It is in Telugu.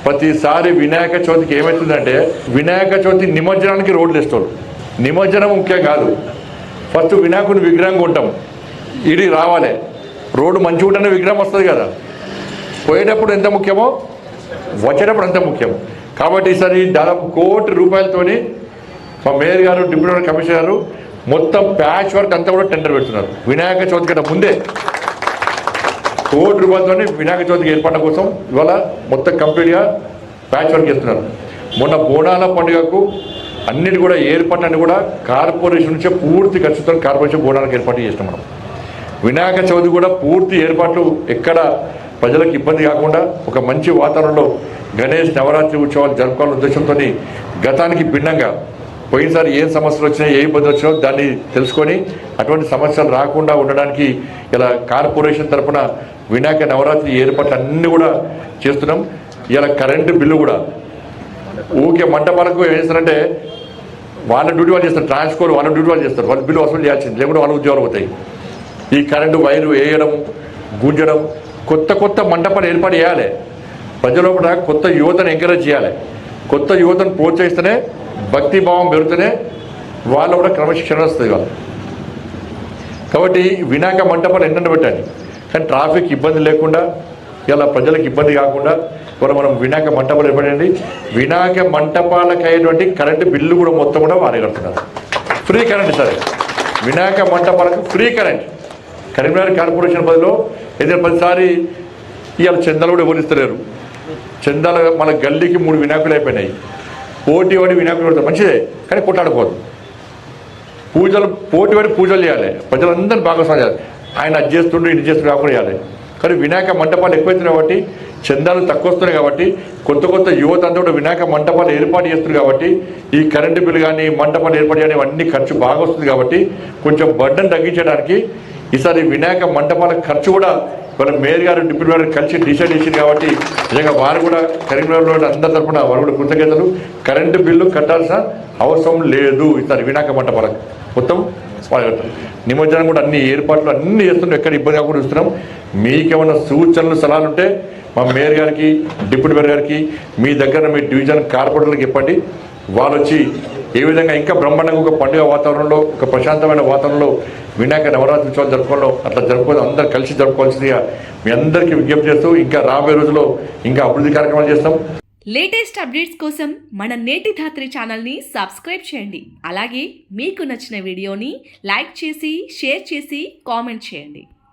ప్రతిసారి వినాయక చవితికి ఏమవుతుందంటే వినాయక చవితి నిమజ్జనానికి రోడ్లు వేస్తారు. నిమజ్జనం ముఖ్యం కాదు, ఫస్ట్ వినాయకుని విగ్రహం కొంటాం, ఇది రావాలి, రోడ్డు మంచిగా ఉంటేనే విగ్రహం వస్తుంది కదా. పోయేటప్పుడు ఎంత ముఖ్యమో వచ్చేటప్పుడు అంత ముఖ్యం. కాబట్టి ఈసారి దాదాపు ₹1,00,00,000 మా మేయర్ గారు, డిప్యూటీ కమిషనర్ గారు మొత్తం ప్యాచ్ వర్క్ అంతా కూడా టెండర్ పెడుతున్నారు. వినాయక చవితి కంటే ముందే ₹1,00,00,000 వినాయక చవితికి ఏర్పాట్ల కోసం ఇవాళ మొత్తం కంప్లీట్గా ప్యాచ్ వర్క్ చేస్తున్నారు. మొన్న బోనాల పండుగకు అన్నిటి కూడా ఏర్పాట్లన్నీ కూడా కార్పొరేషన్ నుంచే పూర్తి ఖర్చుతో కార్పొరేషన్ బోనాలకు ఏర్పాటు చేసినాం మనం. వినాయక చవితి కూడా పూర్తి ఏర్పాట్లు ఎక్కడ ప్రజలకు ఇబ్బంది కాకుండా ఒక మంచి వాతావరణంలో గణేష్ నవరాత్రి ఉత్సవాలు జరుపుకోవాలనే ఉద్దేశంతో గతానికి భిన్నంగా పోయినసారి ఏ సమస్యలు వచ్చినాయి, ఏ ఇబ్బందులు వచ్చినాయో దాన్ని తెలుసుకొని అటువంటి సమస్యలు రాకుండా ఉండడానికి ఇలా కార్పొరేషన్ తరఫున వినాయక నవరాత్రి ఏర్పాట్లు అన్నీ కూడా చేస్తున్నాం. ఇలా కరెంటు బిల్లు కూడా ఊకే మంటపాలకు ఏం చేస్తారంటే వాళ్ళ డ్యూటీ వాళ్ళు చేస్తారు, ట్రాన్స్కోర్ వాళ్ళ డ్యూటీ వాళ్ళు చేస్తారు, వాళ్ళ బిల్లు వసూలు చేయాల్సింది, లేకుండా వాళ్ళ ఉద్యోగాలు పోతాయి. ఈ కరెంటు వైరు వేయడం, గుంజడం, కొత్త మంటపాలు ఏర్పాటు చేయాలి. ప్రజల్లో కూడా కొత్త యువతను ఎంకరేజ్ చేయాలి. కొత్త యువతను ప్రోత్సహిస్తేనే భక్తిభావం పెరుగుతూనే వాళ్ళు కూడా క్రమశిక్షణ వస్తుంది వాళ్ళు. కాబట్టి వినాయక మంటపాలు ఎన్నెన్న పెట్టండి, కానీ ట్రాఫిక్ ఇబ్బంది లేకుండా ఇలా ప్రజలకు ఇబ్బంది కాకుండా కూడా మనం వినాయక మంటపాలు ఏర్పడండి. వినాయక మంటపాలకు అయ్యేటువంటి కరెంటు బిల్లు కూడా మొత్తం కూడా వారే కడుతున్నారు. ఫ్రీ కరెంట్ సరే, వినాయక మంటపాలకు ఫ్రీ కరెంట్. కరీంనగర్ కార్పొరేషన్ బదిలో ఏదైనా ప్రతిసారి ఇవాళ చందాలు కూడా ఎవరు ఇస్తలేరు. చందాలు మన గల్లీకి 3 వినాయకులు అయిపోయినాయి. పోటీ పడి వినాయకులు పెడతారు, మంచిదే, కానీ కొట్లాడుకోవద్దు. పోటీ పడి పూజలు చేయాలి, ప్రజలందరినీ భాగస్వామ్యం చేయాలి. ఆయన అది చేస్తుండ్రు ఇది చేస్తుండ్రు కాకుండా చేయాలి. కానీ వినాయక మంటపాలు ఎక్కువైతున్నాయి కాబట్టి, చందాలు తక్కువ వస్తున్నాయి కాబట్టి, కొత్త యువత అంతా కూడా వినాయక మంటపాలు ఏర్పాటు చేస్తున్నారు కాబట్టి ఈ కరెంటు బిల్లు కానీ మంటపాలు ఏర్పాటు కానీ అన్ని ఖర్చు బాగా వస్తుంది కాబట్టి కొంచెం బర్డన్ తగ్గించడానికి ఈసారి వినాయక మంటపాల ఖర్చు కూడా వాళ్ళ మేయర్ గారు, డిప్యూటీ మేయర్ కలిసి డిసైడ్ చేసింది కాబట్టి నిజంగా వారు కూడా కరీంనగర్లో అందరి తరఫున వారు కూడా కృతజ్ఞతలు. కరెంటు బిల్లు కట్టాల్సిన అవసరం లేదు ఈసారి వినాయక మంటపాలకు మొత్తం నిమజ్జనం కూడా అన్ని ఏర్పాట్లు అన్నీ చేస్తున్నాం, ఎక్కడ ఇబ్బంది కాకుండా చూస్తున్నాం. మీకేమైనా సూచనలు సలహాలు ఉంటే మా మేయర్ గారికి, డిప్యూటీ మేయర్ గారికి, మీ దగ్గర మీ డివిజన్ కార్పొరేటర్లకు చెప్పండి. వాళ్ళు వచ్చి ఏ విధంగా ఇంకా బ్రహ్మాండంగా ఒక పండుగ వాతావరణంలో, ఒక ప్రశాంతమైన వాతావరణంలో వినాయక నవరాత్రి ఉత్సవాలు జరుపుకోవడం అట్లా జరుపుకోవడం అందరూ కలిసి జరుపుకోవాల్సిందిగా మీ అందరికీ విజ్ఞప్తి చేస్తూ ఇంకా రాబోయే రోజుల్లో ఇంకా అభివృద్ధి కార్యక్రమాలు చేస్తాం. లేటెస్ట్ అప్డేట్స్ కోసం మన నేటి ధాత్రి ఛానల్ని సబ్స్క్రైబ్ చేయండి. అలాగే మీకు నచ్చిన వీడియోని లైక్ చేసి, షేర్ చేసి, కామెంట్ చేయండి.